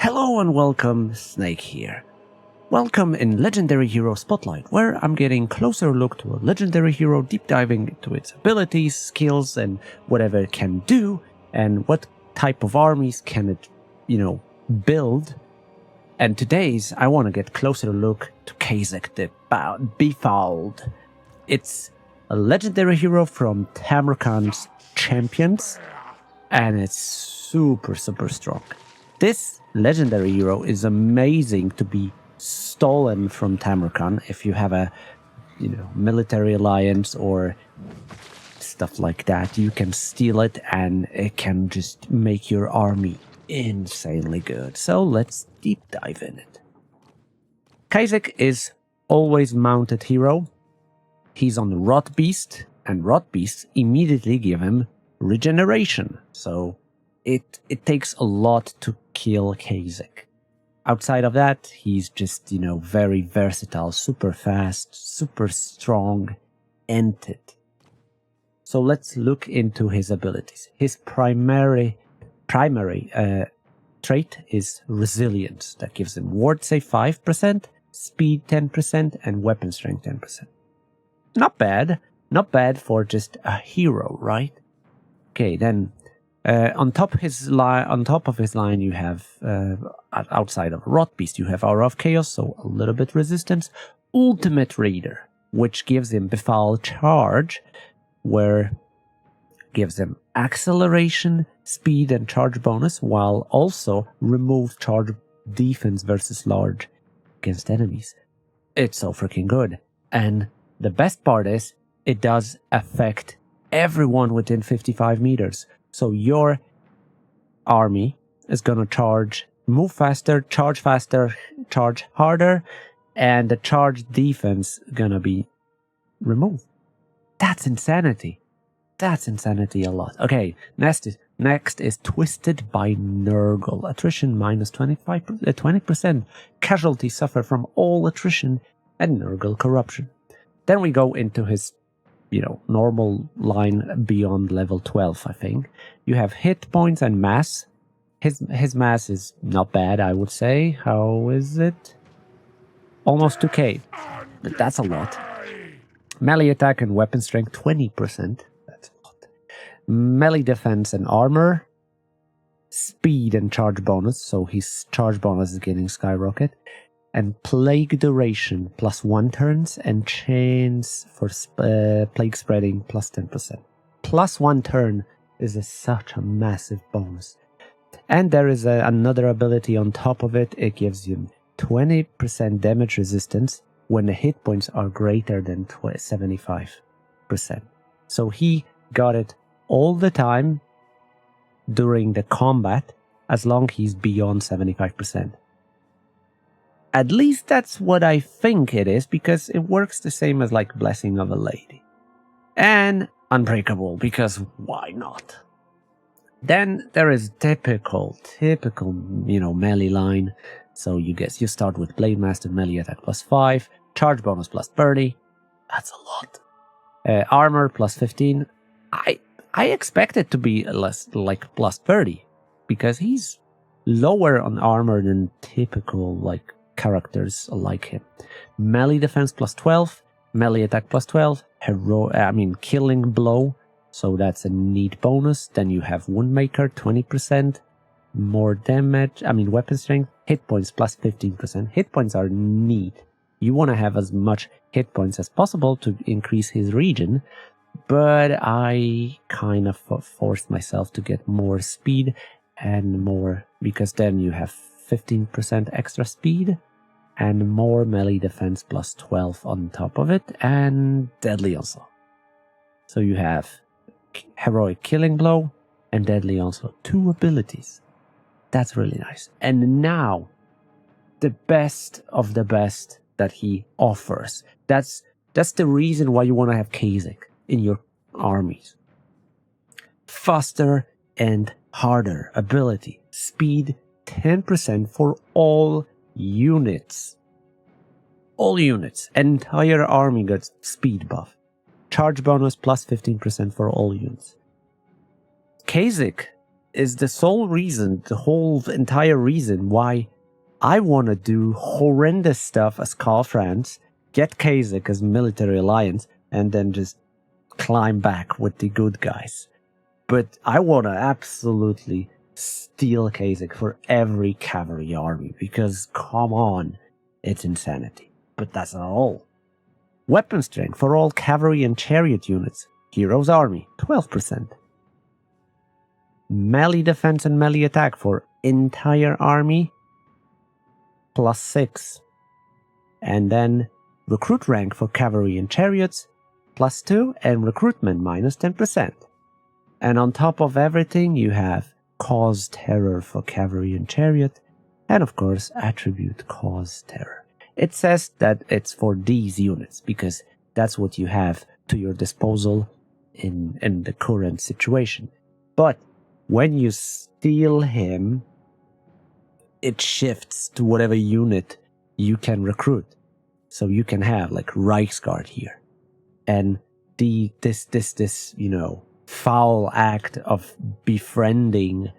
Hello and welcome, Snake here. Welcome in Legendary Hero Spotlight, where I'm getting closer look to a legendary hero, deep diving into its abilities, skills, and whatever it can do, and what type of armies can it, build. And today's, I want to get closer look to Kayzk, the Befouled. It's a legendary hero from Tamarkan's Champions, and it's super strong. This legendary hero is amazing to be stolen from Tamarkan if you have a, military alliance or stuff like that. You can steal it and it can just make your army insanely good. So let's deep dive in it. Kayzk is always mounted hero. He's on Rot Beast, and Rot Beasts immediately give him regeneration. So it takes a lot to kill Kayzk. Outside of that, he's just, very versatile, super fast, super strong entity. So let's look into his abilities. His primary trait is resilience. That gives him ward save 5%, speed 10%, and weapon strength 10%. Not bad. Not bad for just a hero, right? Okay, then on top of his line, you have outside of Rot Beast, you have Aura of Chaos, so a little bit resistance. Ultimate Raider, which gives him Befouled Charge, where gives him acceleration, speed, and charge bonus, while also remove charge defense versus large against enemies. It's so freaking good. And the best part is, it does affect everyone within 55 meters. So your army is going to move faster, charge harder, and the charge defense going to be removed. That's insanity. That's insanity a lot. Okay, next is Twisted by Nurgle. Attrition minus 20%. Casualties suffer from all attrition and Nurgle corruption. Then we go into his normal line beyond level 12, I think. You have hit points and mass. His mass is not bad, I would say. How is it? Almost 2k. But that's a lot. Melee attack and weapon strength, 20%. That's a lot. Melee defense and armor. Speed and charge bonus. So his charge bonus is getting skyrocket. And plague duration plus 1 turns, and chains for plague spreading plus 10%. Plus 1 turn is such a massive bonus. And there is another ability on top of it. It gives you 20% damage resistance when the hit points are greater than 75%. So he got it all the time during the combat, as long as he's beyond 75%. At least that's what I think it is, because it works the same as like Blessing of a Lady. And Unbreakable, because why not? Then there is typical, melee line. So you start with Blade Master, melee attack plus 5, charge bonus plus 30. That's a lot. Armor plus 15. I expect it to be less like plus 30, because he's lower on armor than typical characters like him. Melee defense plus 12, melee attack plus 12, killing blow, so that's a neat bonus. Then you have Woundmaker, 20%, more damage, weapon strength, hit points plus 15%. Hit points are neat. You want to have as much hit points as possible to increase his regen, but I kind of forced myself to get more speed and more, because then you have 15% extra speed and more melee defense plus 12 on top of it, and deadly also. So you have heroic killing blow and deadly also, 2 abilities. That's really nice. And now, the best of the best that he offers. That's the reason why you want to have Kayzk in your armies. Faster and harder ability. Speed 10% for all units. All units. Entire army gets speed buff. Charge bonus plus 15% for all units. Kayzk is the sole reason, the whole entire reason why I want to do horrendous stuff as Karl Franz, get Kayzk as military alliance, and then just climb back with the good guys. But I want to absolutely steal Kayzk for every cavalry army, because come on, it's insanity. But that's not all. Weapon strength for all cavalry and chariot units. Hero's army, 12%. Melee defense and melee attack for entire army, +6. And then recruit rank for cavalry and chariots, +2, and recruitment -10%. And on top of everything, you have cause terror for cavalry and chariot, and of course, attribute cause terror. It says that it's for these units, because that's what you have to your disposal in the current situation. But when you steal him, it shifts to whatever unit you can recruit. So you can have like Reichsguard here. And this foul act of befriending,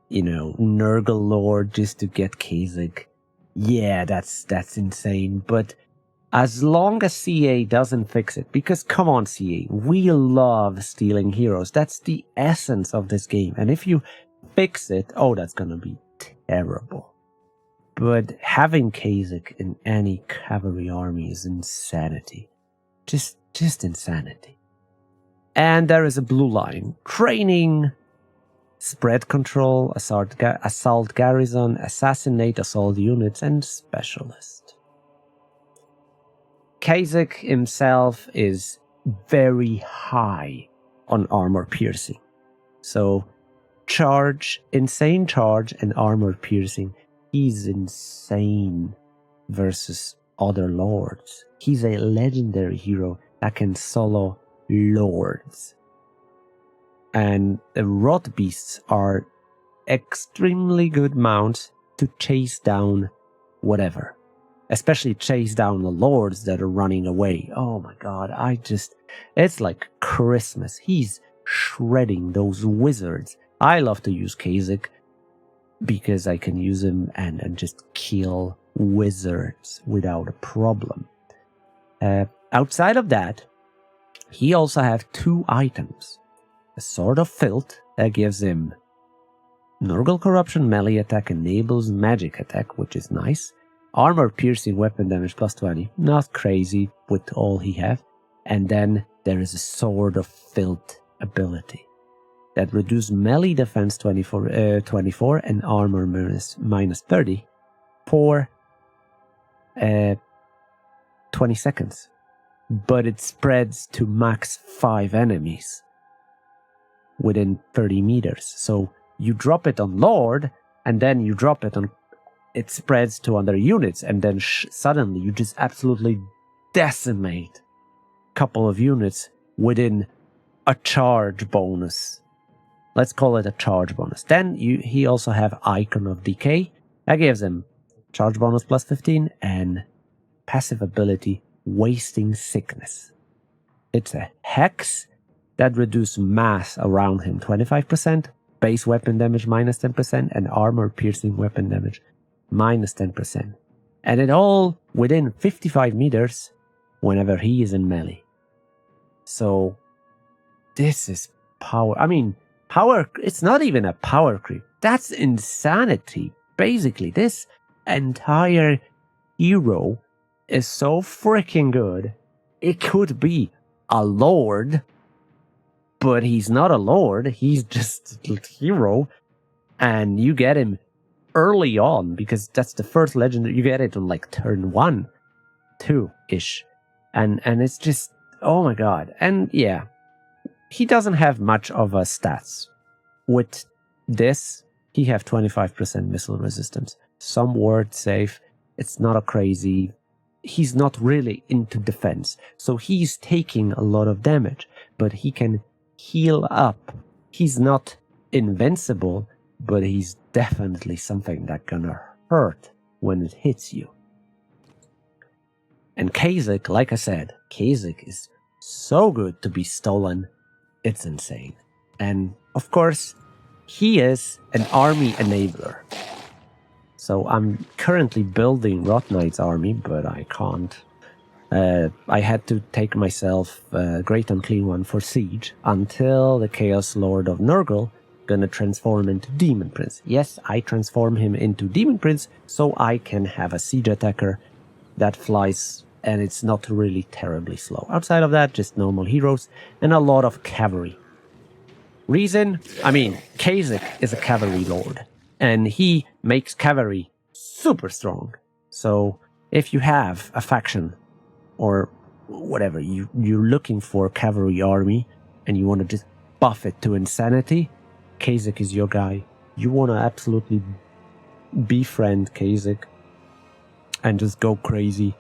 Nurgle Lord just to get Kayzk. Yeah, that's insane. But as long as CA doesn't fix it, because come on CA, we love stealing heroes. That's the essence of this game. And if you fix it, that's gonna be terrible. But having Kayzk in any cavalry army is insanity. Just insanity. And there is a blue line. Training, spread control, assault garrison, assassinate assault units, and specialist. Kayzk himself is very high on armor piercing. So insane charge and armor piercing. He's insane versus other lords. He's a legendary hero that can solo lords. And the rot beasts are extremely good mounts to chase down whatever. Especially chase down the lords that are running away. Oh my god, it's like Christmas. He's shredding those wizards. I love to use Kayzk because I can use him and just kill wizards without a problem. Outside of that, he also has 2 items. A Sword of Filth that gives him Nurgle Corruption melee attack, enables magic attack, which is nice. Armor piercing weapon damage +20, not crazy with all he have. And then there is a Sword of Filth ability that reduces melee defense 24 and armor -30 for 20 seconds. But it spreads to max 5 enemies within 30 meters. So you drop it on Lord, and then you drop it on... It spreads to other units, and then suddenly you just absolutely decimate a couple of units within a charge bonus. Let's call it a charge bonus. Then he also have Icon of Decay. That gives him charge bonus +15 and passive ability Wasting Sickness. It's a Hex that reduces mass around him 25%, base weapon damage -10%, and armor piercing weapon damage -10%. And it all within 55 meters whenever he is in melee. So this is power. I mean, it's not even a power creep. That's insanity. Basically, this entire hero is so freaking good. It could be a lord, but he's not a lord. He's just a hero. And you get him early on, because that's the first legend. You get it on like turn 1, 2-ish. And it's just, oh my god. And yeah, he doesn't have much of a stats. With this, he have 25% missile resistance. Some word safe. It's not a crazy... He's not really into defense. So he's taking a lot of damage. But he can heal up. He's not invincible, but he's definitely something that's gonna hurt when it hits you. And Kayzk, like I said, Kayzk is so good to be stolen. It's insane. And of course, he is an army enabler. So I'm currently building Rot Knight's army, but I can't. I had to take myself a Great Unclean One for Siege until the Chaos Lord of Nurgle gonna transform into Demon Prince. Yes, I transform him into Demon Prince so I can have a Siege attacker that flies and it's not really terribly slow. Outside of that, just normal heroes and a lot of cavalry. Reason? I mean, Kayzk is a cavalry lord and he makes cavalry super strong. So if you have a faction or whatever, you're looking for a cavalry army and you want to just buff it to insanity, Kayzk is your guy. You want to absolutely befriend Kayzk and just go crazy.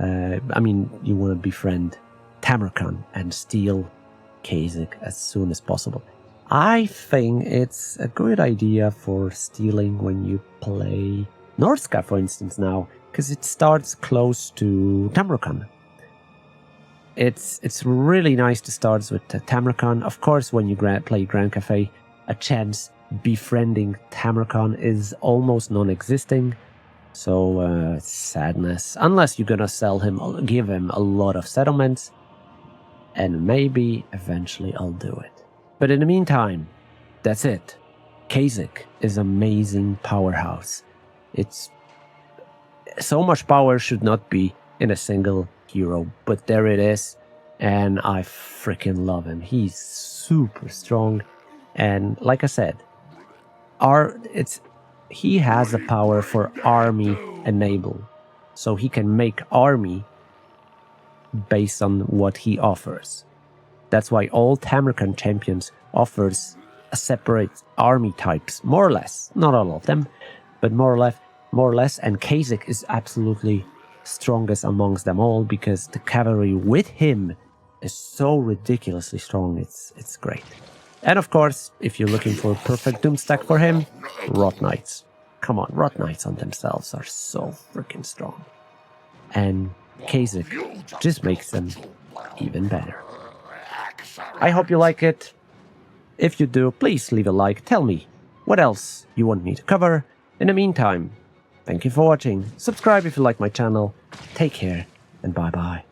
I mean, you want to befriend Tamarkan and steal Kayzk as soon as possible. I think it's a good idea for stealing when you play Norska, for instance, now, because it starts close to Tamarkan. It's really nice to start with Tamarkan. Of course, when you play Grand Cafe, a chance befriending Tamarkan is almost non-existing. So, sadness. Unless you're gonna sell him, give him a lot of settlements. And maybe eventually I'll do it. But in the meantime, that's it. Kayzk is amazing powerhouse. It's so much power should not be in a single hero, but there it is, and I freaking love him. He's super strong, and like I said, he has the power for army enable, so he can make army based on what he offers. That's why all Tamarkan champions offers a separate army types, more or less. Not all of them, but more or less. And Kayzk is absolutely strongest amongst them all because the cavalry with him is so ridiculously strong. It's great. And of course, if you're looking for a perfect doom stack for him, Rot Knights. Come on, Rot Knights on themselves are so freaking strong. And Kayzk just makes them even better. I hope you like it. If you do, please leave a like. Tell me what else you want me to cover. In the meantime, thank you for watching. Subscribe if you like my channel. Take care and bye bye.